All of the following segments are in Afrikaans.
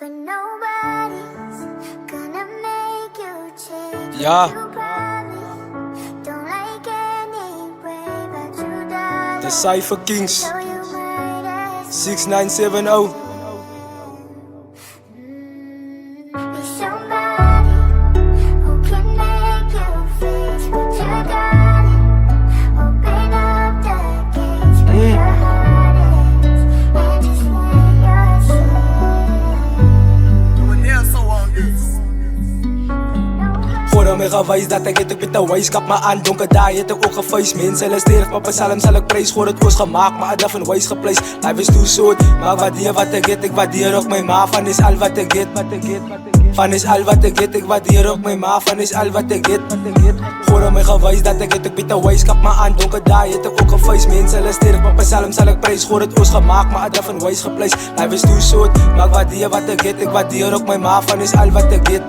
But nobody's gonna make you change. Yeah. You promise, don't like anyway, but you die. The Cypher Kings, So you might as 6970. be somebody who can make you face what you got. Open up the gates for your heart is, and just let yourself. Voordat my gewys dat ek het met 'n wyskap maar aan donker daai het ek ook gefees. Mense hulle sterf maar psalm sal ek prys voor dit oos gemaak maar adaf en wys gepleis. Life is too short, maar waardeer wat ek het, ek waardeer ook my ma van is al wat ek het. Van is al wat ek het, ek waardeer ook my ma van is al wat ek het. Voordat my gewys dat ek het met 'n wyskap maar aan donker daai het ek ook gefees. Mense hulle sterf maar psalm sal ek prys voor dit oos gemaak maar adaf en wys gepleis. Life is too short, maar waardeer wat ek het, ek waardeer ook my ma van is al wat ek het.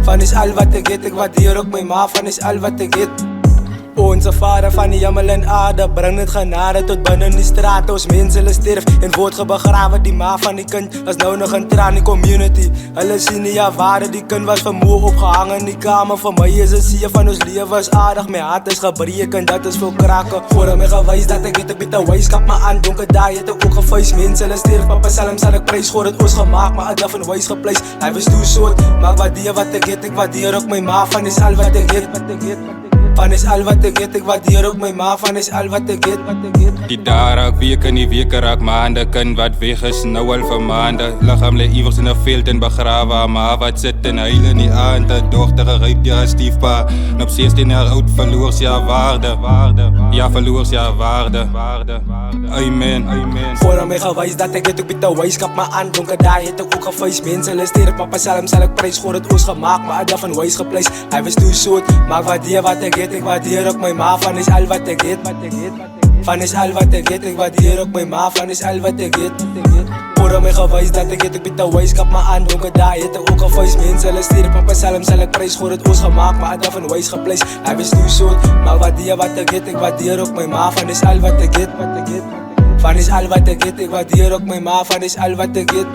Van is al wat ek het, ek waardeer ook my ma van is al wat ek het. Onze Vader van die hemel en aarde, bring dit genade tot binne in die straat. Ons mense hulle sterf en word gebegrawe. Die ma van die kind is nou nog in traan die community. Hulle sien nie ja waarde, die kind was vermoe opgehang in die kamer. Vir my is 'n see van ons lewe is aardig. My hart is gebreek en dat is vol krake. Voordat my gewys dat ek het met 'n wyskap maar aan donker daai het ek ook gefees. Mense hulle sterf, maar psalm sal ek prys voor dit oos gemaak maar adaf en wys gepleis. Life is too short, maar waardeer wat ek het, ek waardeer ook my ma van is al wat ek het. Van is al wat ek het, ek waardeer ook my ma van is al wat ek het. Die dae raak weke en die weke raak maande. Kind wat weg is, nou al vir maande. Liggaam lê iewers in 'n veld en begrawe. Maar wat sit en huil in die aand. 'n Dogter geryp deur 'n stiefpa. En op 16 jaar oud verloor sy haar waarde. Ja, verloor sy haar waarde. Amen. Voordat my gewys dat ek het op die wyskap maar aan donker daai het ek ook gefees. Mense hulle sterf maar psalm sal ek prys voor dit oos gemaak maar adaf en wys gepleis. Life is too short, maar waardeer wat ek het, ek waardeer ook my ma van is al wat ek het. Van is al wat ek het, ek waardeer ook my ma van is al wat ek het. Voordat my gewys dat ek het op die wyskap maar aan donker daai het ek ook gefees. Mense hulle sterf maar psalm sal ek prys voor dit oos gemaak maar adaf en wys gepleis. Life is too short, maar waardeer wat ek het, ek waardeer ook my ma van is al wat ek het. Van is al wat ek het, ek waardeer ook my ma van is al wat ek het.